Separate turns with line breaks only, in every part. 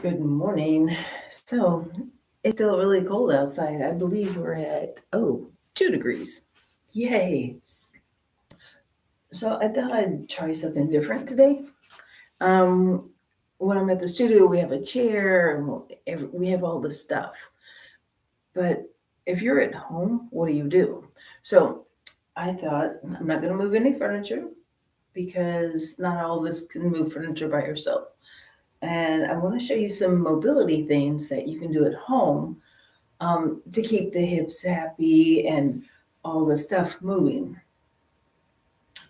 Good morning. So it's still really cold outside. I believe we're at 2 degrees. Yay. So I thought I'd try something different today. Um, when I'm at the studio, we have a chair and we have all this stuff. But if you're at home, what do you do? So I thought I'm not going to move any furniture because not all of us can move furniture by yourself. And I want to show you some mobility things that you can do at home to keep the hips happy and all the stuff moving.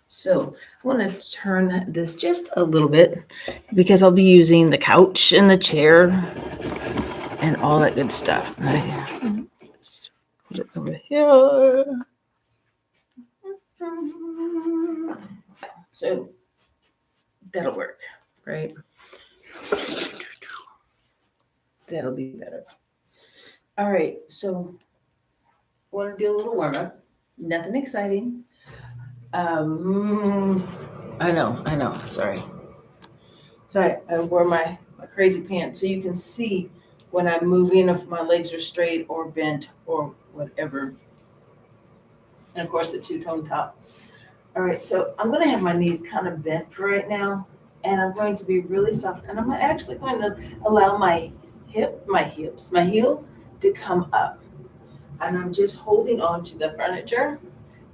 So I want to turn this just a little bit because I'll be using the couch and the chair and all that good stuff. Let's put it over here. So that'll work, right? That'll be better. All right, so want to do a little warm up. Nothing exciting. I know. Sorry. I wore my crazy pants so you can see when I'm moving if my legs are straight or bent or whatever. And of course the two-tone top. All right, so I'm gonna have my knees kind of bent for right now, and I'm going to be really soft, and I'm actually going to allow my heels to come up. And I'm just holding on to the furniture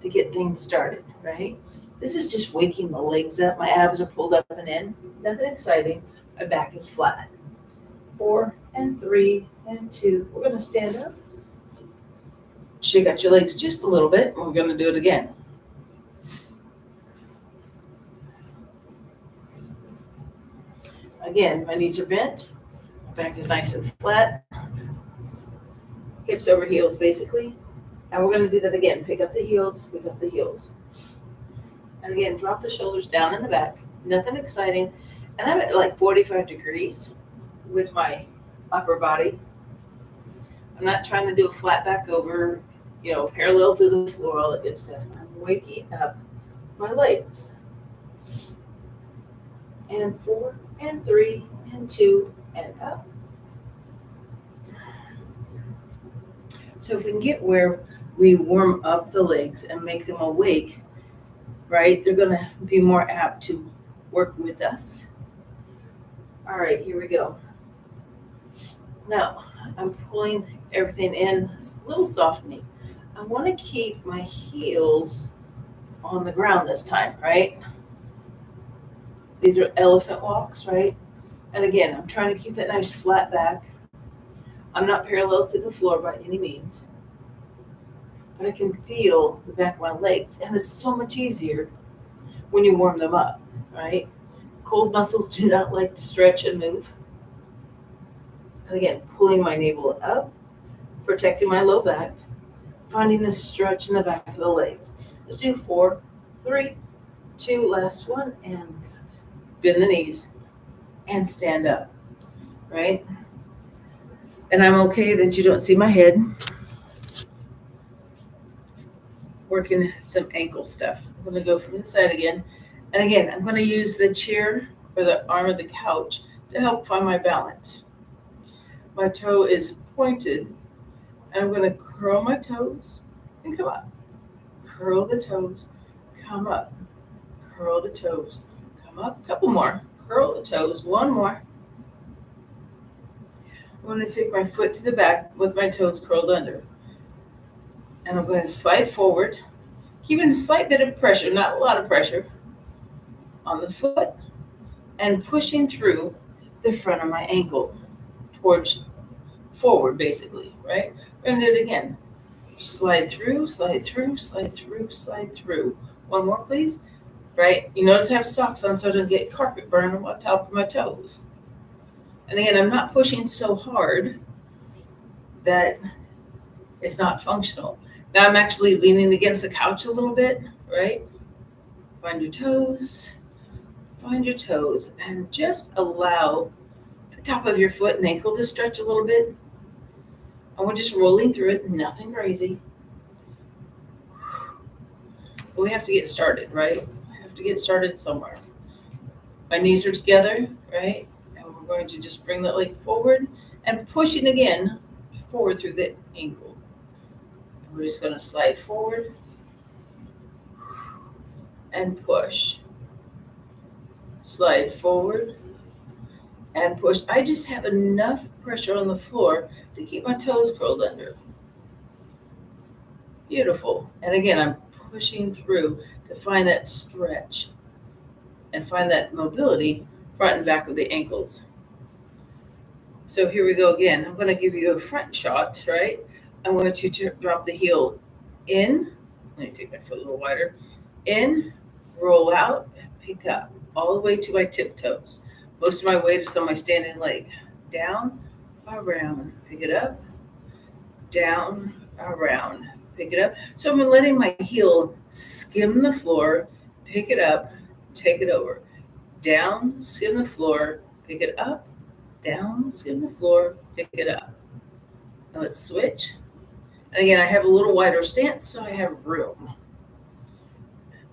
to get things started, right? This is just waking the legs up. My abs are pulled up and in. Nothing exciting. My back is flat. 4 and 3 and 2. We're going to stand up. Shake out your legs just a little bit, and we're going to do it again. Again, my knees are bent. My back is nice and flat. Hips over heels, basically. And we're going to do that again. Pick up the heels, pick up the heels. And again, drop the shoulders down in the back. Nothing exciting. And I'm at like 45 degrees with my upper body. I'm not trying to do a flat back over, parallel to the floor, all that good stuff. I'm waking up my legs. And 4 and 3 and 2 and up. So if we can get where we warm up the legs and make them awake, right, they're going to be more apt to work with us. All right, here we go. Now, I'm pulling everything in, a little softening. I want to keep my heels on the ground this time, right? These are elephant walks, right? And again, I'm trying to keep that nice flat back. I'm not parallel to the floor by any means, but I can feel the back of my legs, and it's so much easier when you warm them up, right? Cold muscles do not like to stretch and move. And again, pulling my navel up, protecting my low back, finding the stretch in the back of the legs. Let's do 4, 3, 2, last one, and bend the knees and stand up, right? And I'm okay that you don't see my head. Working some ankle stuff. I'm going to go from the side again. And again, I'm going to use the chair or the arm of the couch to help find my balance. My toe is pointed, and I'm going to curl my toes and come up. Curl the toes, come up. Curl the toes, come up. Couple more. Curl the toes. One more. I'm going to take my foot to the back with my toes curled under. And I'm going to slide forward, keeping a slight bit of pressure, not a lot of pressure, on the foot, and pushing through the front of my ankle towards forward, basically, right? We're going to do it again. Slide through, slide through, slide through, slide through. One more, please. Right? You notice I have socks on so I don't get carpet burn on top of my toes. And again, I'm not pushing so hard that it's not functional. Now I'm actually leaning against the couch a little bit, right? Find your toes, and just allow the top of your foot and ankle to stretch a little bit. And we're just rolling through it, nothing crazy. But we have to get started, right? We have to get started somewhere. My knees are together, right? And we're going to just bring that leg forward and pushing again forward through the ankle. And we're just going to slide forward and push. Slide forward and push. I just have enough pressure on the floor to keep my toes curled under. Beautiful. And again, I'm pushing through to find that stretch and find that mobility front and back of the ankles. So here we go again. I'm going to give you a front shot, right? I want you to drop the heel in. Let me take my foot a little wider. In, roll out, pick up, all the way to my tiptoes. Most of my weight is on my standing leg. Down, around, pick it up. Down, around, pick it up. So I'm letting my heel skim the floor, pick it up, take it over. Down, skim the floor, pick it up. Down, skim the floor, pick it up. Now let's switch. And again, I have a little wider stance, so I have room.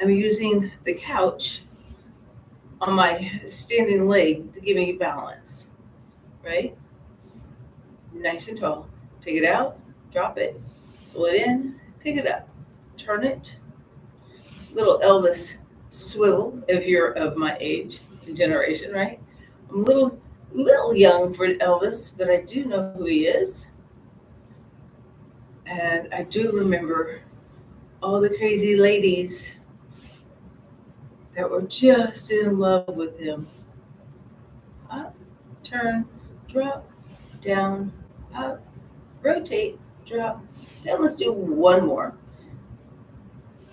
I'm using the couch on my standing leg to give me balance, right? Nice and tall. Take it out, drop it, pull it in, pick it up, turn it. Little Elvis swivel, if you're of my age and generation, right? I'm a little young for Elvis, but I do know who he is. And I do remember all the crazy ladies that were just in love with him. Up, turn, drop, down, up, rotate, drop. Now let's do one more.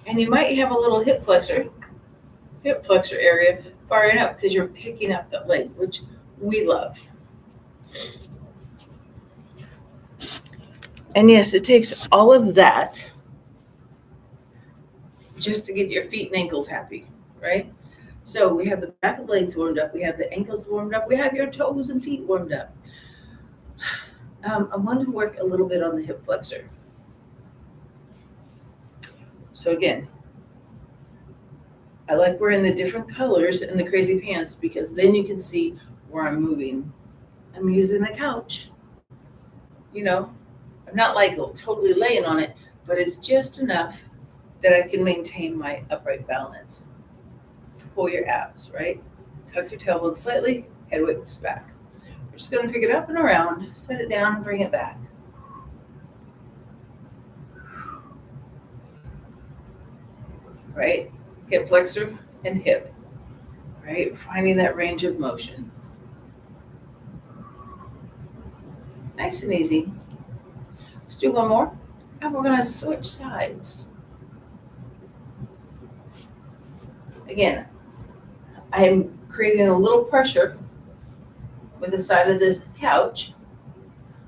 And you might have a little hip flexor area firing up because you're picking up that leg, which we love. And yes, it takes all of that just to get your feet and ankles happy, right? So we have the back of legs warmed up. We have the ankles warmed up. We have your toes and feet warmed up. I want to work a little bit on the hip flexor. So again, I like wearing the different colors in the crazy pants because then you can see where I'm moving. I'm using the couch. You know, I'm not like totally laying on it, but it's just enough that I can maintain my upright balance. Pull your abs, right? Tuck your tailbone slightly, head widths back. We're just going to pick it up and around, set it down, and bring it back. Right? Hip flexor and hip. Right? Finding that range of motion. Nice and easy. Let's do one more. And we're going to switch sides. Again, I'm creating a little pressure with the side of the couch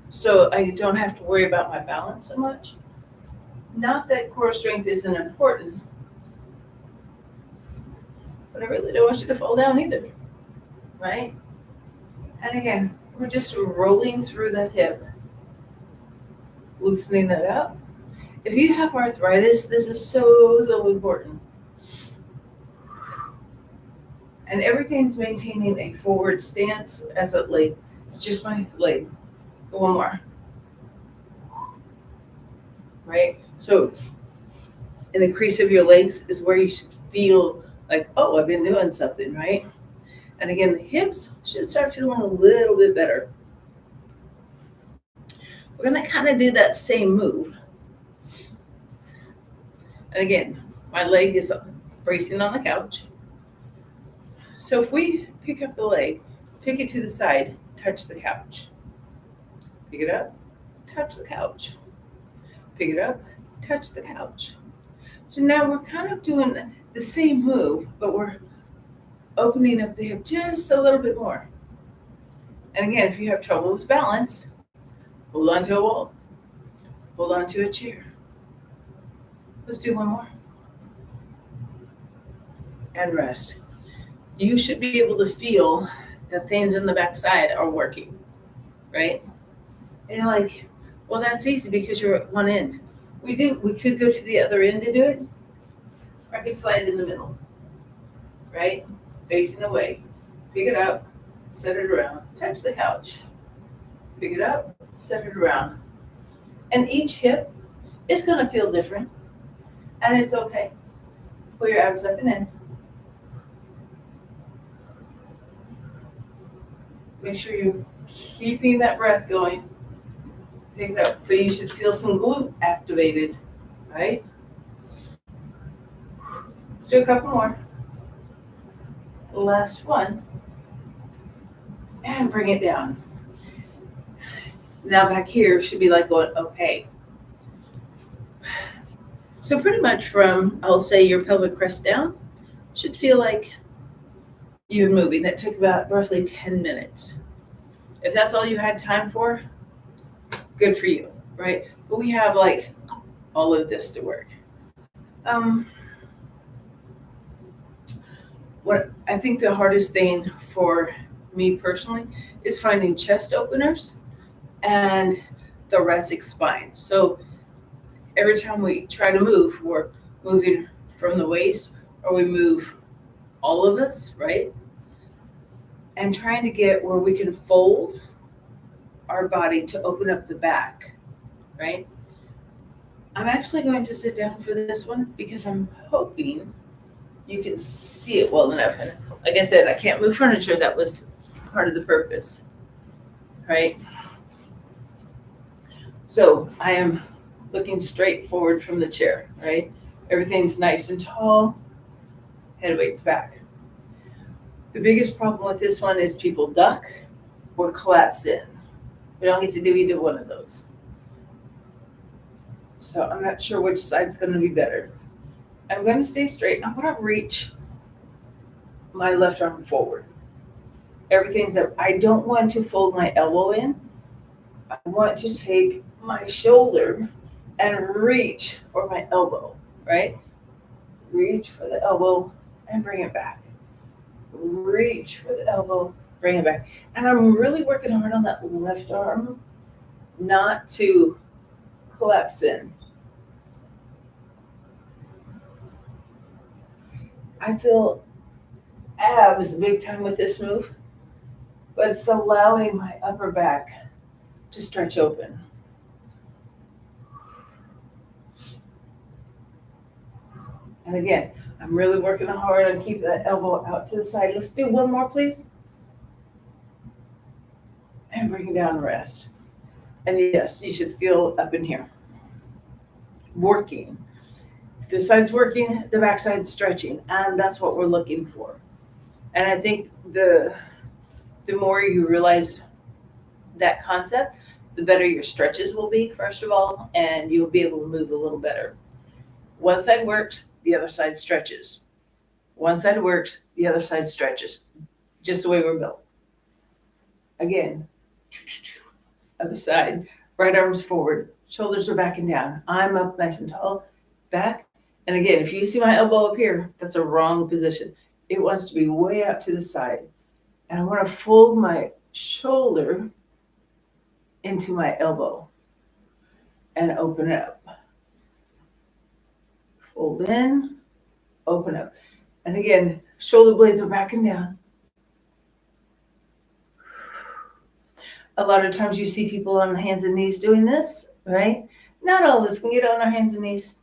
so I don't have to worry about my balance so much. Not that core strength isn't important, but I really don't want you to fall down either, right? And again, we're just rolling through that hip, loosening that up. If you have arthritis, this is so important. And everything's maintaining a forward stance as a leg. It's just my leg. Go one more. Right? So in the crease of your legs is where you should feel like, oh, I've been doing something, right? And again, the hips should start feeling a little bit better. We're going to kind of do that same move. And again, my leg is bracing on the couch. So if we pick up the leg, take it to the side, touch the couch. Pick it up, touch the couch. Pick it up, touch the couch. So now we're kind of doing the same move, but we're opening up the hip just a little bit more. And again, if you have trouble with balance, hold on to a wall, hold on to a chair. Let's do one more. And rest. You should be able to feel that things in the backside are working, right? And you're like, well, that's easy because you're at one end. We could go to the other end to do it, or I could slide in the middle, right? Facing away. Pick it up, set it around, touch the couch, pick it up, set it around. And each hip is gonna feel different, and it's okay. Pull your abs up and in. Make sure you're keeping that breath going. Pick it up. So you should feel some glute activated, right? Let's do a couple more. Last one. And bring it down. Now back here should be like going, okay. So pretty much from, I'll say your pelvic crest down, should feel like you're moving. That took about roughly 10 minutes. If that's all you had time for, good for you, right? But we have like all of this to work. What I think the hardest thing for me personally is finding chest openers and thoracic spine. So every time we try to move, we're moving from the waist, or we move all of us, right? And trying to get where we can fold our body to open up the back, right? I'm actually going to sit down for this one because I'm hoping you can see it well enough. And like I said, I can't move furniture. That was part of the purpose, right? So I am looking straight forward from the chair, right? Everything's nice and tall, head weight's back. The biggest problem with this one is people duck or collapse in. We don't get to do either one of those. So I'm not sure which side's gonna be better. I'm gonna stay straight. I'm gonna reach my left arm forward. Everything's up. I don't want to fold my elbow in. I want to take my shoulder and reach for my elbow, right? Reach for the elbow and bring it back. Reach for the elbow, bring it back. And I'm really working hard on that left arm not to collapse in. I feel abs big time with this move, but it's allowing my upper back to stretch open. And again, I'm really working hard on keeping that elbow out to the side. Let's do one more, please. And bring it down and rest. And yes, you should feel up in here. Working. This side's working, the back side's stretching, and that's what we're looking for. And I think the more you realize that concept, the better your stretches will be, first of all, and you'll be able to move a little better. One side works, the other side stretches. One side works, the other side stretches. Just the way we're built. Again, other side, right arms forward, shoulders are back and down. I'm up nice and tall, back. And again, if you see my elbow up here, that's a wrong position. It wants to be way out to the side. And I want to fold my shoulder into my elbow and open it up. Fold in, open up. And again, shoulder blades are back and down. A lot of times you see people on hands and knees doing this, right? Not all of us can get on our hands and knees,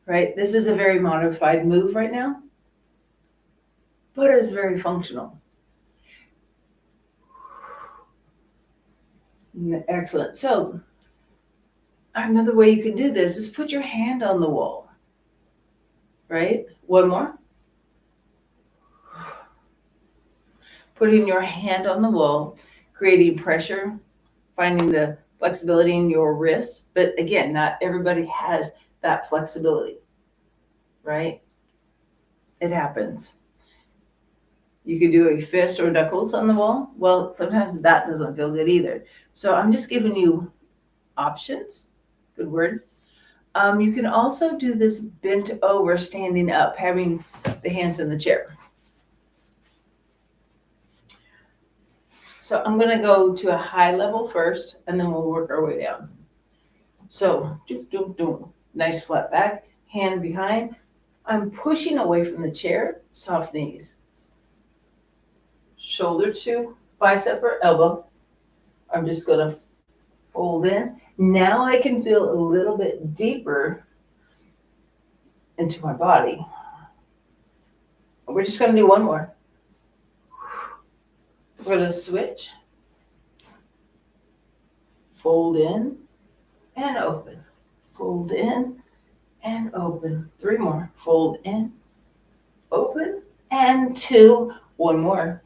right? This is a very modified move right now, but it's very functional. Excellent. So another way you can do this is put your hand on the wall, right? One more. Putting your hand on the wall, creating pressure, finding the flexibility in your wrist. But again, not everybody has that flexibility, right? It happens. You could do a fist or knuckles on the wall. Well, sometimes that doesn't feel good either. So I'm just giving you options. Good word. You can also do this bent over, standing up, having the hands in the chair. So I'm going to go to a high level first, and then we'll work our way down. So, nice flat back, hand behind. I'm pushing away from the chair, soft knees. shoulder to bicep or elbow. I'm just gonna fold in. Now I can feel a little bit deeper into my body. We're just gonna do one more. We're gonna switch. Fold in and open. Fold in and open. 3 more. Fold in, open, and 2. 1 more.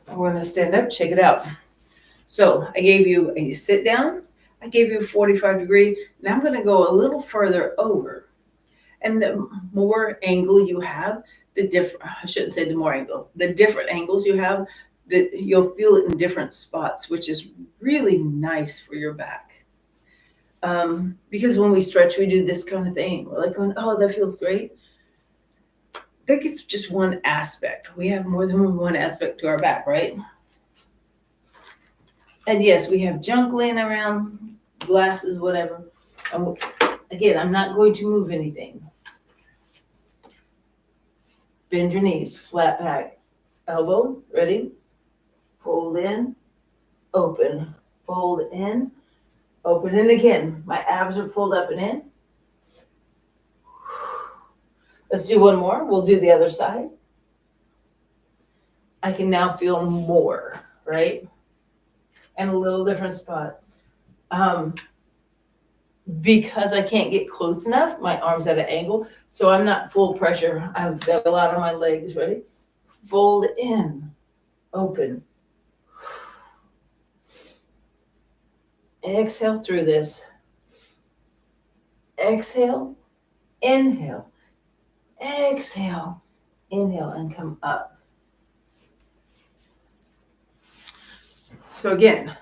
We're gonna stand up, shake it out. So I gave you a sit down. I gave you a 45 degree. Now I'm gonna go a little further over. And the more angle you have, I shouldn't say the more angle, the different angles you have, that you'll feel it in different spots, which is really nice for your back. Because when we stretch, we do this kind of thing. We're like going, oh, that feels great. That gets just one aspect. We have more than one aspect to our back, right? And yes, we have junk laying around, glasses, whatever. Again, I'm not going to move anything. Bend your knees, flat back, elbow, ready? Fold in, open, fold in, open, and again, my abs are pulled up and in. Let's do one more. We'll do the other side. I can now feel more, right? And a little different spot. Because I can't get close enough, my arm's at an angle, so I'm not full pressure. I've got a lot on my legs, ready? Fold in, open. Exhale through this. Exhale, inhale, exhale, inhale, and come up. So again,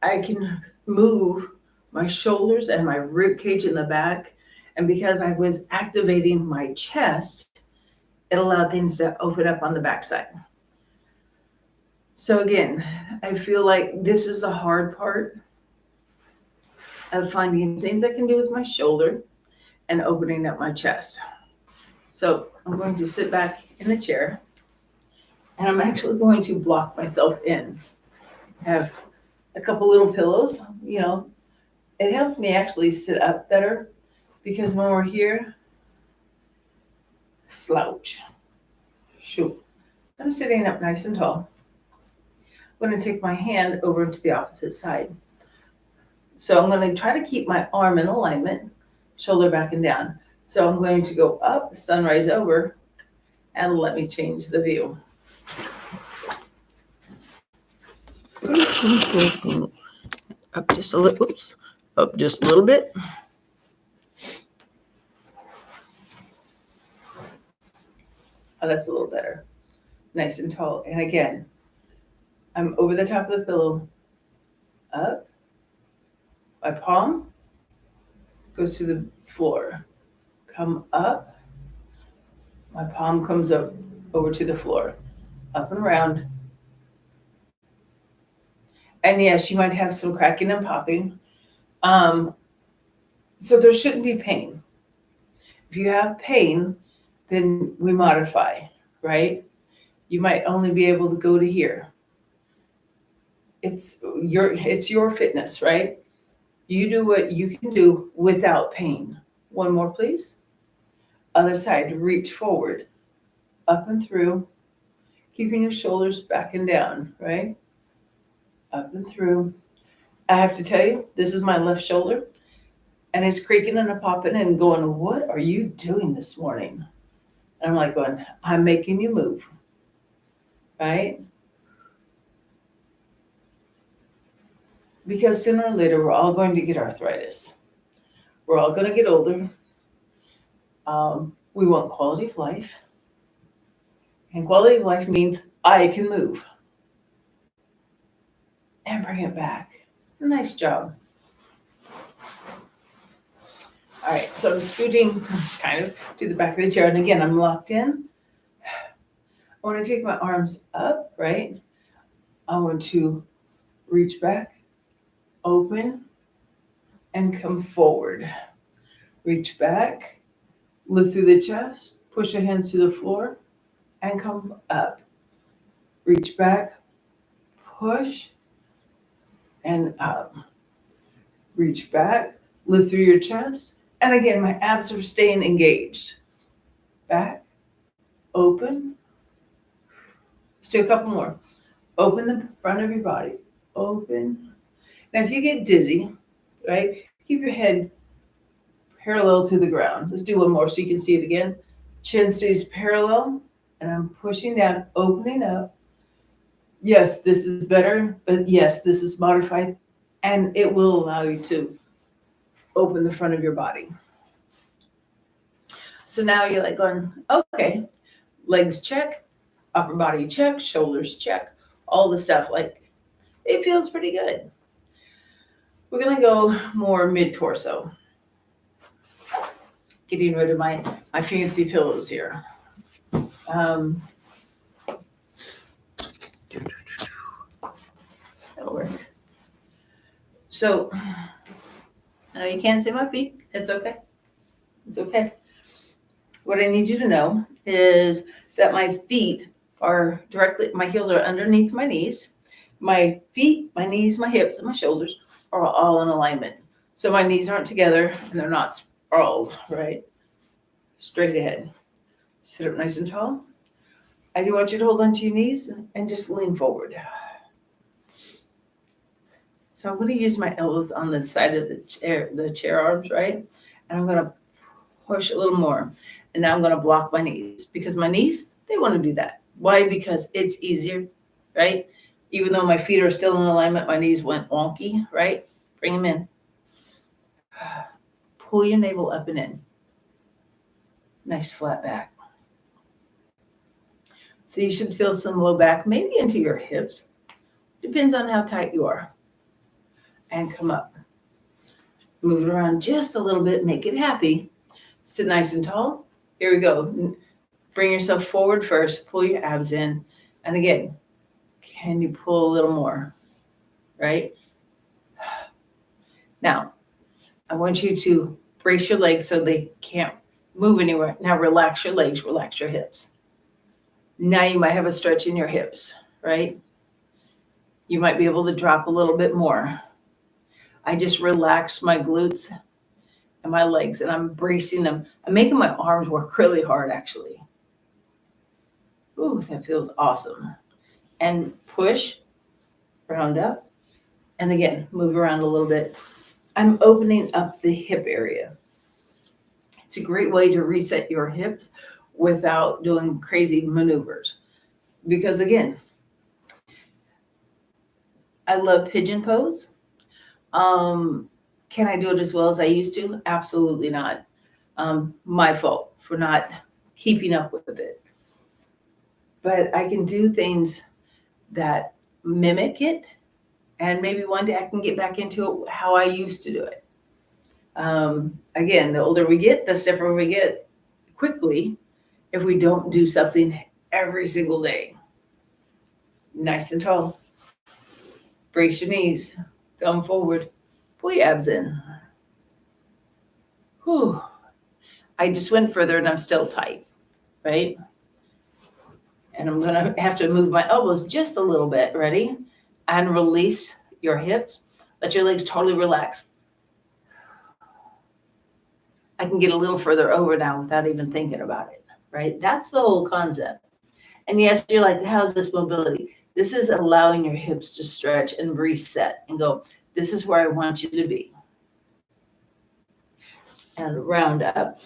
I can move my shoulders and my rib cage in the back. And because I was activating my chest, it allowed things to open up on the backside. So again, I feel like this is the hard part of finding things I can do with my shoulder and opening up my chest. So I'm going to sit back in the chair and I'm actually going to block myself in. I have a couple little pillows, it helps me actually sit up better because when we're here, slouch. Shoot. I'm sitting up nice and tall. I'm going to take my hand over to the opposite side. So I'm going to try to keep my arm in alignment, shoulder back and down. So I'm going to go up, sunrise over, and let me change the view. Up just a little, up just a little bit. Oh, that's a little better. Nice and tall. And again, I'm over the top of the pillow, up. My palm goes to the floor. Come up. My palm comes up over to the floor. Up and around. And yes, you might have some cracking and popping. So there shouldn't be pain. If you have pain, then we modify, right? You might only be able to go to here. It's your fitness, right? You do what you can do without pain. One more, please. Other side, reach forward, up and through, keeping your shoulders back and down, right? Up and through. I have to tell you, this is my left shoulder, and it's creaking and popping and going, what are you doing this morning? And I'm like going, I'm making you move, right? Because sooner or later, we're all going to get arthritis. We're all going to get older. We want quality of life. And quality of life means I can move. And bring it back. Nice job. All right, so I'm scooting kind of to the back of the chair. And again, I'm locked in. I want to take my arms up, right? I want to reach back, open, and come forward. Reach back, lift through the chest, push your hands to the floor, and come up. Reach back, push, and up. Reach back, lift through your chest. And again, my abs are staying engaged. Back, open. Let's do a couple more. Open the front of your body. Open. Now, if you get dizzy, right, keep your head parallel to the ground. Let's do one more so you can see it again. Chin stays parallel, and I'm pushing down, opening up. Yes, this is better, but yes, this is modified, and it will allow you to open the front of your body. So now you're like going, okay, legs check, upper body check, shoulders check, all the stuff. Like, it feels pretty good. We're going to go more mid-torso. Getting rid of my fancy pillows here. That'll work. So, now you can't see my feet. It's okay. It's okay. What I need you to know is that my feet are directly, my heels are underneath my knees. My feet, my knees, my hips, and my shoulders are all in alignment. So my knees aren't together and they're not sprawled, right? Straight ahead. Sit up nice and tall. I do want you to hold onto your knees and just lean forward. So I'm going to use my elbows on the side of the chair arms, right? And I'm going to push a little more. And now I'm going to block my knees because my knees, they want to do that. Why? Because it's easier, right? Even though my feet are still in alignment, my knees went wonky, right? Bring them in. Pull your navel up and in. Nice flat back. So you should feel some low back, maybe into your hips. Depends on how tight you are. And come up. Move it around just a little bit, make it happy. Sit nice and tall. Here we go. Bring yourself forward first, pull your abs in. And again, can you pull a little more, right? Now, I want you to brace your legs so they can't move anywhere. Now relax your legs, relax your hips. Now you might have a stretch in your hips, right? You might be able to drop a little bit more. I just relaxed my glutes and my legs, and I'm bracing them. I'm making my arms work really hard, actually. Ooh, that feels awesome. And push, round up, and again, move around a little bit. I'm opening up the hip area. It's a great way to reset your hips without doing crazy maneuvers. Because again, I love pigeon pose. Can I do it as well as I used to? Absolutely not. My fault for not keeping up with it. But I can do things that mimic it, and maybe one day I can get back into it how I used to do it. Again, the older we get, the stiffer we get quickly if we don't do something every single day. Nice and tall. Brace your knees. Come forward. Pull your abs in. Whew. I just went further and I'm still tight, right? And I'm going to have to move my elbows just a little bit. Ready? And release your hips. Let your legs totally relax. I can get a little further over now without even thinking about it, right? That's the whole concept. And yes, you're like, how's this mobility? This is allowing your hips to stretch and reset and go, this is where I want you to be. And round up.